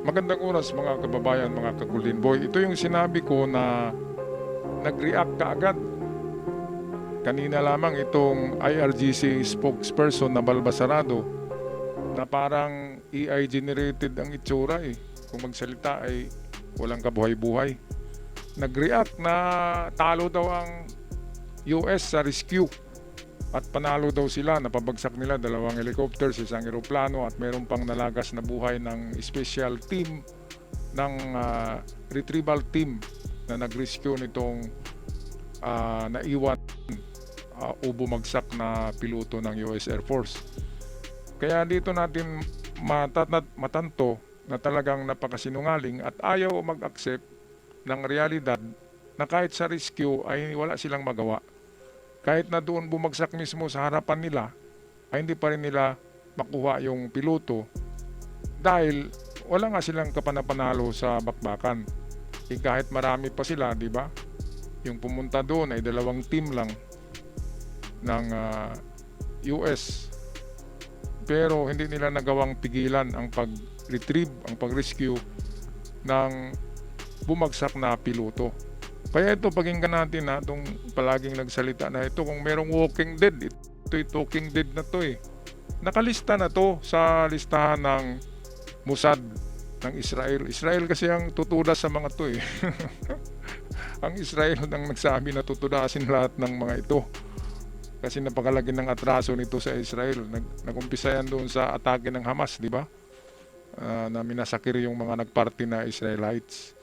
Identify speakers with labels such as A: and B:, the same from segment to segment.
A: Magandang oras mga kababayan, mga ka-Golden Boy. Ito yung sinabi ko na nag-react kaagad. Kanina lamang itong IRGC spokesperson na Balbasarado na parang AI generated ang itsura eh. Kung magsalita ay walang kabuhay-buhay. Nag-react na talo daw ang US sa rescue at panalo daw sila, napabagsak nila 2 helicopters, 1 eroplano at meron pang nalagas na buhay ng special team ng retrieval team na nag-rescue nitong naiwan o bumagsak na piloto ng US Air Force. Kaya dito natin matanto na talagang napakasinungaling at ayaw mag-accept ng realidad na kahit sa rescue ay wala silang magawa. Kahit na doon bumagsak mismo sa harapan nila, ay hindi pa rin nila makuha yung piloto dahil wala nga silang kapanapanalo sa bakbakan. Kahit marami pa sila, di ba? Yung pumunta doon ay 2 team lang ng US. Pero hindi nila nagawang pigilan ang pag-retrieve, ang pag-rescue ng bumagsak na piloto. Kaya ito, pakinggan natin itong palaging nagsalita na ito. Kung merong walking dead, ito'y talking dead na to eh. Nakalista na to sa listahan ng Mossad ng Israel. Israel kasi ang tutudas sa mga to eh. Ang Israel ang nagsabi na tutudasin lahat ng mga ito. Kasi napakalaki ng atraso nito sa Israel. Nagumpisa yan doon sa atake ng Hamas, di ba? Na minasakir yung mga nagparty na Israelites.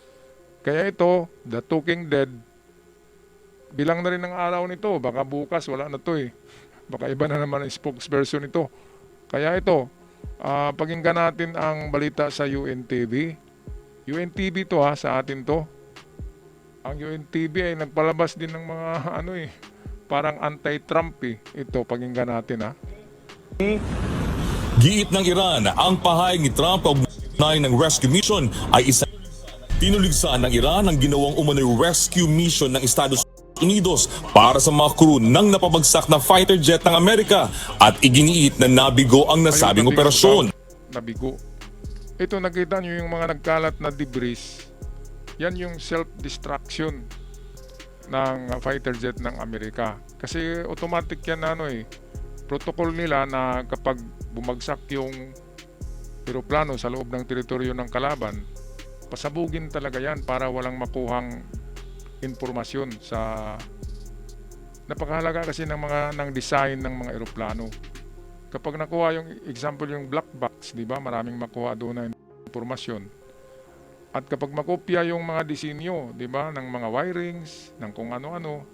A: Kaya ito, the talking dead, bilang na rin ang araw nito. Baka bukas, wala na to eh. Baka iba na naman ang spokesperson nito. Kaya ito, pakinggan natin ang balita sa UNTV. UNTV to sa atin to. Ang UNTV ay nagpalabas din ng mga parang anti-Trump eh. Ito, pakinggan natin
B: Giit ng Iran, ang pahayag ni Trump kaugnay ng rescue mission ay isa tinuligsan ng Iran ang ginawang umano'y rescue mission ng Estados Unidos para sa mga crew ng napabagsak na fighter jet ng Amerika at iginiit na nabigo ang nasabing operasyon.
A: Nabigo. Ito, nakita nyo yung mga nagkalat na debris. Yan yung self-destruction ng fighter jet ng Amerika. Kasi automatic yan protocol nila na kapag bumagsak yung eroplano sa loob ng teritoryo ng kalaban, pasabugin talaga yan para walang makuhang informasyon sa napakahalaga kasi ng design ng mga eroplano. Kapag nakuha yung example yung black box, di ba? Maraming makuha doon na informasyon. At kapag makopya yung mga disenyo, di ba, ng mga wirings, ng kung ano-ano,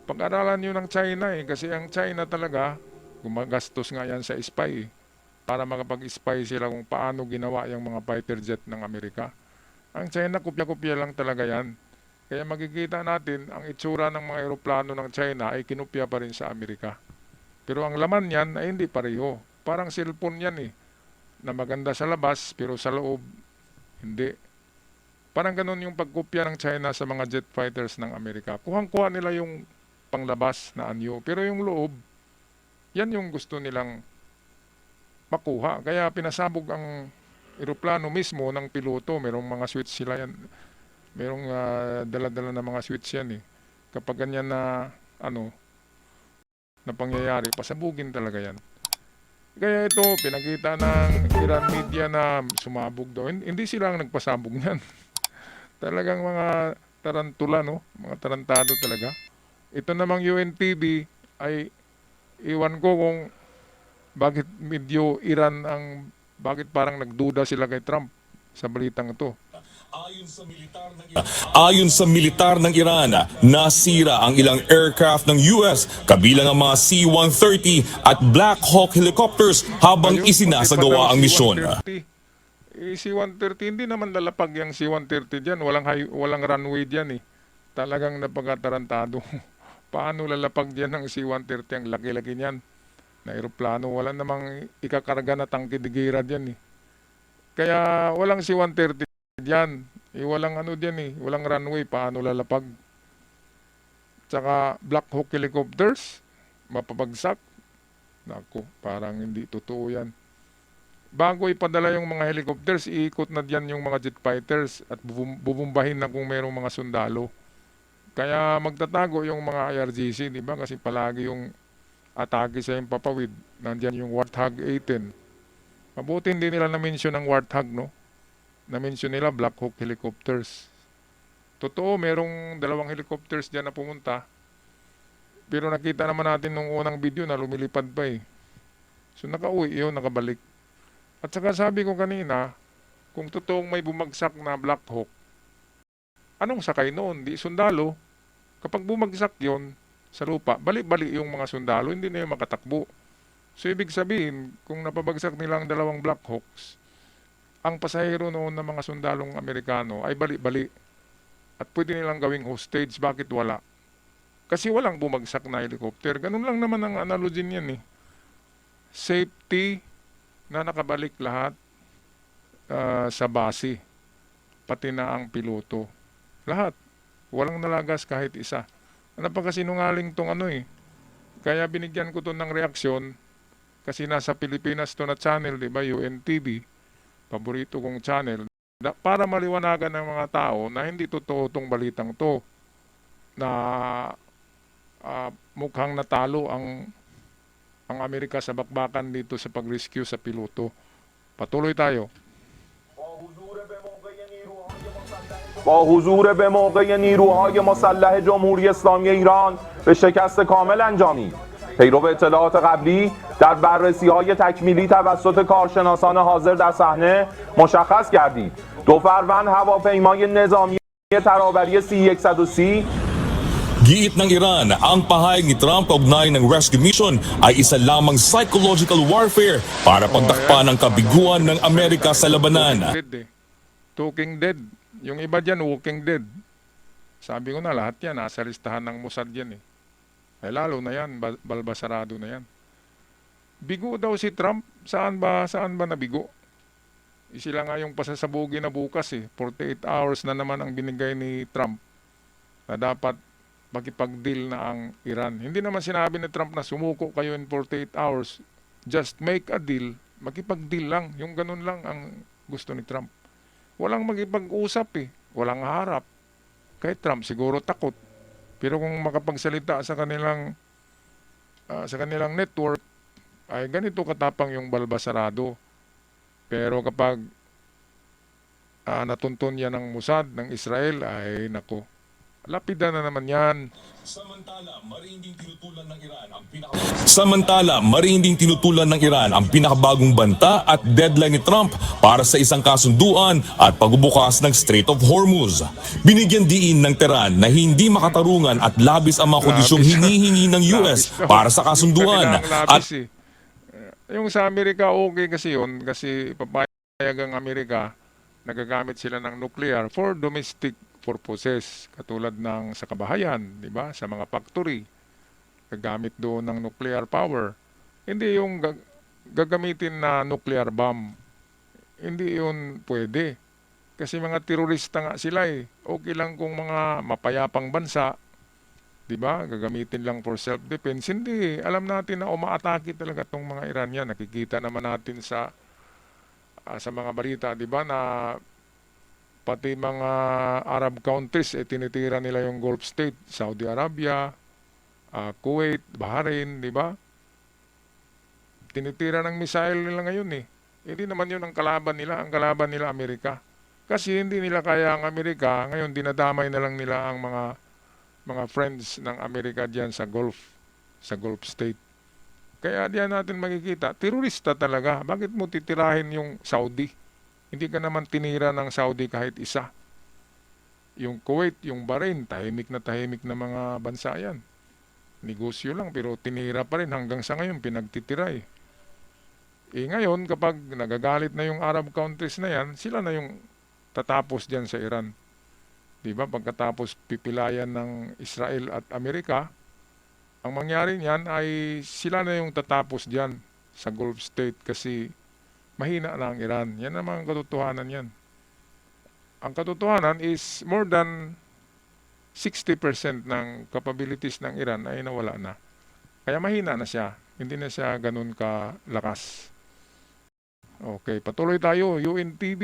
A: pag-aralan nyo ng China kasi ang China talaga gumagastos nga yan sa spy para makapag-spy sila kung paano ginawa yung mga fighter jet ng Amerika. Ang China, kopya-kopya lang talaga yan. Kaya makikita natin, ang itsura ng mga eroplano ng China ay kinopya pa rin sa Amerika. Pero ang laman yan ay hindi pareho. Parang cellphone yan na maganda sa labas, pero sa loob, hindi. Parang ganun yung pagkopya ng China sa mga jet fighters ng Amerika. Kuhang-kuha nila yung panglabas na anyo. Pero yung loob, yan yung gusto nilang makuha. Kaya pinasabog ang eroplano mismo ng piloto. Merong mga switch sila yan. Merong dala-dala na mga switch yan Kapag ganyan na na pangyayari, pasabugin talaga yan. Kaya ito, pinakita ng Iran media na sumabog daw. Hindi sila ang nagpasabog niyan. Talagang mga tarantula, mga tarantado talaga. Ito namang UNTV ay iwan ko kung bakit medyo Iran bakit parang nagduda sila kay Trump sa balitang ito.
B: Ayon sa militar ng Iran, nasira ang ilang aircraft ng US kabilang ang mga C-130 at Black Hawk helicopters habang isinasagawa ang misyon.
A: C-130, hindi naman lalapag yung C-130 dyan. Walang runway dyan Talagang napakatarantado. Paano lalapag dyan ng C-130? Ang laki-laki niyan na aeroplano. Wala namang ikakarga na tangke-digira dyan Kaya walang C-130 dyan. Walang dyan walang runway. Paano lalapag? Tsaka Black Hawk helicopters, mapabagsak. Naku, parang hindi totoo yan. bago ipadala yung mga helicopters, iikot na diyan yung mga jet fighters at bubumbahin na kung merong mga sundalo. Kaya magtatago yung mga IRGC, di ba? Kasi palagi yung atake sa Himpapawid. Nandyan yung Warthog 18. Mabuti hindi nila na-mention ang Warthog, no? Na-mention nila Black Hawk helicopters. Totoo, merong dalawang helicopters dyan na pumunta. Pero nakita naman natin nung unang video na lumilipad pa eh. So nakauwi yun, nakabalik. At saka sabi ko kanina, kung totoong may bumagsak na Black Hawk, anong sakay noon? Di sundalo. Kapag bumagsak yon sa lupa, bali-bali yung mga sundalo, hindi na yung makatakbo. So ibig sabihin, kung napabagsak nila ang dalawang Black Hawks, ang pasahero noon ng mga sundalong Amerikano ay bali-bali. At pwede nilang gawing hostage. Bakit wala? Kasi walang bumagsak na helicopter. Ganun lang naman ang analogy niyan eh. Safety na nakabalik lahat sa base. Pati na ang piloto. Lahat. Walang nalagas kahit isa. Napakasinungaling tong ano eh. Kaya binigyan ko to ng reaksyon kasi nasa Pilipinas to na channel, di ba? UNTV. Paborito kong channel. Para maliwanagan ng mga tao na hindi totoo tong balitang to na mukhang natalo ang Amerika sa bakbakan dito sa pag-rescue sa piloto. Patuloy tayo.
C: با حضور به موقع نیروهای مسلح جمهوری اسلامی ایران به شکست کامل انجامید. پیرو اطلاعات قبلی در بررسی‌های تکمیلی توسط کارشناسان حاضر در صحنه مشخص گردید. 2 فروند هواپیمای نظامی ترابری C-130
B: Giit ng Iran, ang pahayag ni Trump kaugnay ng rescue mission ay isa lamang psychological warfare para pagtakpan ang kabiguan ng Amerika sa labanan.
A: Dead eh. Talking dead. Yung iba dyan, walking dead. Sabi ko na lahat yan, nasa listahan ng Mossad yan eh. Lalo na yan, balbasarado na yan. Bigo daw si Trump. Saan ba nabigo? Sila nga yung pasasabugi na bukas eh. 48 hours na naman ang binigay ni Trump na dapat makipag-deal na ang Iran. Hindi naman sinabi ni Trump na sumuko kayo in 48 hours. Just make a deal. Makipag-deal lang. Yung ganun lang ang gusto ni Trump. Walang makipag-usap eh. Walang harap. Kay Trump siguro takot. Pero kung makapagsalita sa kanilang network, ay ganito katapang yung balbasarado. Pero kapag natuntun yan ng Mossad, ng Israel, ay nako. Lapida na naman yan.
B: Samantala, marinding tinutulan ng Iran ang pinakabagong banta at deadline ni Trump para sa isang kasunduan at pagbubukas ng Strait of Hormuz. Binigyan diin ng Tehran na hindi makatarungan at labis ang mga kondisyong hinihingi ng US para sa kasunduan. At
A: yung sa Amerika okay kasi yun kasi papayag ang Amerika nagagamit sila ng nuclear for domestic purposes katulad ng sa kabahayan, di ba? Sa mga factory gagamit doon ng nuclear power. Hindi yung gagamitin na nuclear bomb. Hindi yun pwede. Kasi mga terorista nga sila eh. Okay lang kung mga mapayapang bansa, di ba? Gagamitin lang for self-defense. Hindi. Alam natin na umaatake talaga tong mga Iranian. Nakikita naman natin sa mga balita, di ba, na pati mga Arab countries, tinitira nila yung Gulf State, Saudi Arabia, Kuwait, Bahrain, di ba? Tinitira ng missile nila ngayon eh. Hindi naman yun ang kalaban nila Amerika. Kasi hindi nila kaya ang Amerika, ngayon dinadamay na lang nila ang mga friends ng Amerika diyan sa Gulf State. Kaya diyan natin makikita, terorista talaga. Bakit mo titirahin yung Saudi? Hindi ka naman tinira ng Saudi kahit isa. Yung Kuwait, yung Bahrain, tahimik na mga bansa yan. Negosyo lang pero tinira pa rin hanggang sa ngayon pinagtitira eh. Ngayon kapag nagagalit na yung Arab countries na yan, sila na yung tatapos diyan sa Iran. 'Di ba? Pagkatapos pipilayan ng Israel at Amerika, ang mangyari niyan ay sila na yung tatapos diyan sa Gulf State kasi mahina na ang Iran. Yan naman ang katotohanan yan. Ang katotohanan is more than 60% ng capabilities ng Iran ay nawala na. Kaya mahina na siya. Hindi na siya ganun kalakas. Okay, patuloy tayo. UNTV.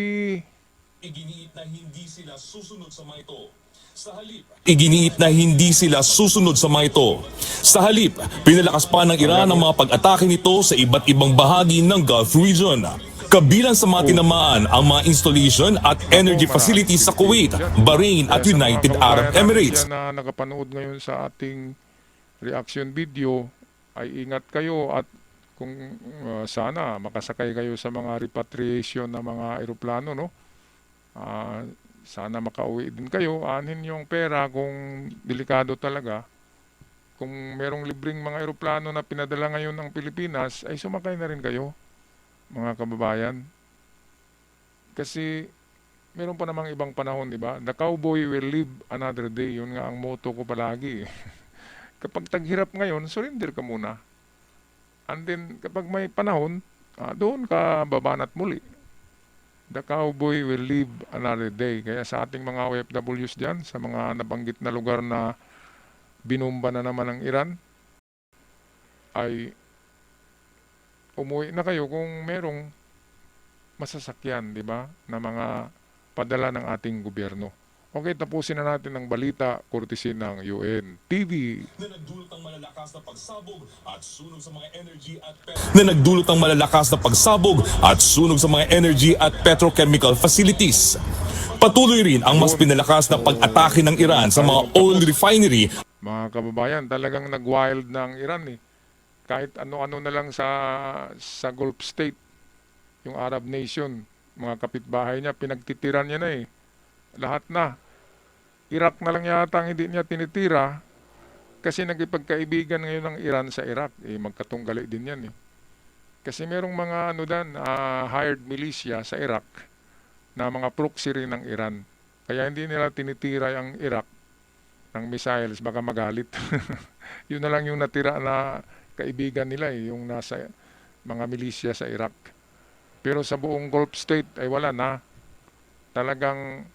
B: Iginiit na hindi sila susunod sa mga ito. Iginiit na hindi sila susunod sa mga ito. Sa halip, pinalakas pa ng Iran ang mga pag-atake nito sa iba't ibang bahagi ng Gulf region. Kabilang sa mga tinamaan ang mga installation at energy facilities sa Kuwait, Bahrain at
A: Kaya sa mga
B: United
A: kababayan
B: Arab
A: natin
B: Emirates.
A: dyan na nakapanood ngayon sa ating reaction video, ay ingat kayo at kung sana makasakay kayo sa mga repatriation na mga eroplano, no? Sana makauwi din kayo, anin yung pera kung delikado talaga. Kung merong libreng mga eroplano na pinadala ngayon ng Pilipinas, ay sumakay na rin kayo, mga kababayan. Kasi meron pa namang ibang panahon, di ba? The cowboy will live another day. Yun nga ang motto ko palagi. Kapag taghirap ngayon, surrender ka muna. And then, kapag may panahon, doon ka babanat muli. The cowboy will live another day. Kaya sa ating mga OFWs dyan, sa mga nabanggit na lugar na binumba na naman ng Iran, ay umuwi na kayo kung merong masasakyan, di ba, na mga padala ng ating gobyerno. Okay, tapusin na natin ang balita courtesy ng UN TV.
B: Na nagdulot ng malalakas na pagsabog at sunog sa mga energy at petrochemical facilities. Patuloy rin ang mas pinalakas na pag-atake ng Iran sa mga oil refinery.
A: Mga kababayan, talagang nag-wild ng Iran eh. Kahit ano-ano na lang sa Gulf State, yung Arab nation, mga kapitbahay niya, pinagtitiran niya na eh. Lahat na. Iraq na lang yata ang hindi niya tinitira kasi nagipagkaibigan ngayon ng Iran sa Iraq. Magkatunggali din yan eh. Kasi merong mga hired militia sa Iraq na mga proxy rin ng Iran. Kaya hindi nila tinitira ang Iraq ng missiles, baka magalit. Yun na lang yung natira na kaibigan nila eh, yung nasa mga militia sa Iraq. Pero sa buong Gulf State ay wala na. Talagang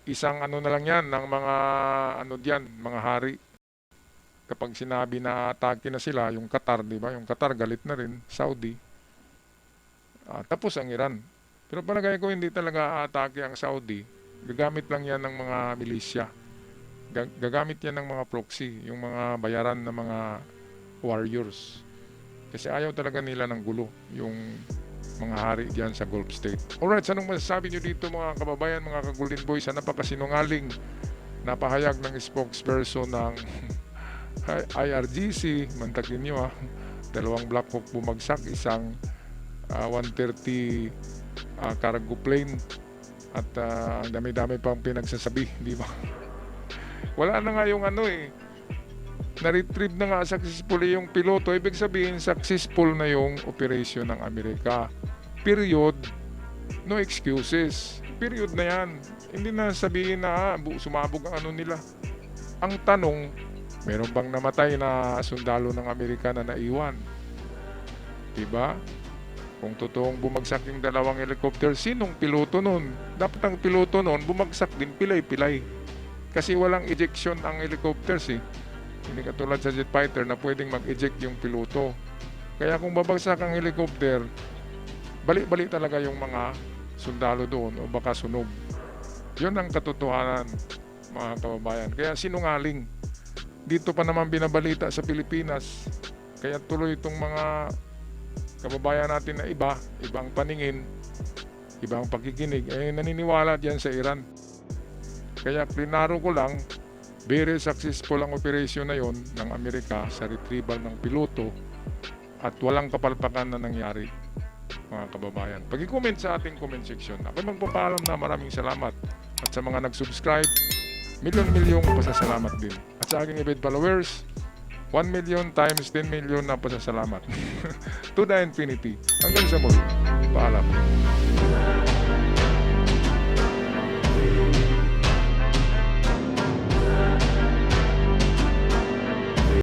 A: isang na lang yan ng mga mga hari. Kapag sinabi na atake na sila, yung Qatar, di ba? Yung Qatar galit na rin, Saudi. Tapos ang Iran. Pero palagay ko hindi talaga atake ang Saudi. Gagamit lang yan ng mga milisya. Gagamit yan ng mga proxy, yung mga bayaran ng mga warriors. Kasi ayaw talaga nila ng gulo, yung mga hari diyan sa Gulf State. Alright, anong masasabi nyo dito mga kababayan, mga ka-Golden Boys, sa napakasinungaling na pahayag ng spokesperson ng IRGC? Mantakin nyo 2 Black Hawk bumagsak, isang 130 cargo plane at ang dami-dami pang pinagsasabi, di ba? Wala na nga yung na-retrieve na nga successfully yung piloto. Ibig sabihin, successful na yung operation ng Amerika. Period. No excuses. Period na yan. Hindi na sabihin na sumabog ang nila. Ang tanong, meron bang namatay na sundalo ng Amerika na naiwan? Diba? Kung totoong bumagsak yung 2 helicopter, sinong piloto nun? Dapat ang piloto nun, bumagsak din pilay-pilay. Kasi walang ejection ang helicopters eh. Hindi katulad sa jet fighter na pwedeng mag-eject yung piloto. Kaya kung babagsak ang helicopter, balik-balik talaga yung mga sundalo doon o baka sunog. Yun ang katotohanan, mga kababayan. Kaya sinungaling. Dito pa naman binabalita sa Pilipinas. Kaya tuloy itong mga kababayan natin na ibang paningin, ibang pakikinig, naniniwala diyan sa Iran. Kaya klinaro ko lang, very successful ang operation na yon ng Amerika sa retrieval ng piloto at walang kapalpakan na nangyari, mga kababayan. Pag-i-comment sa ating comment section. Ako magpapaalam na maraming salamat. At sa mga nag-subscribe, milyon-milyong pasasalamat din. At sa aking event followers, 1 million times 10 million na pasasalamat. To the infinity. Hanggang sa muli. Paalam.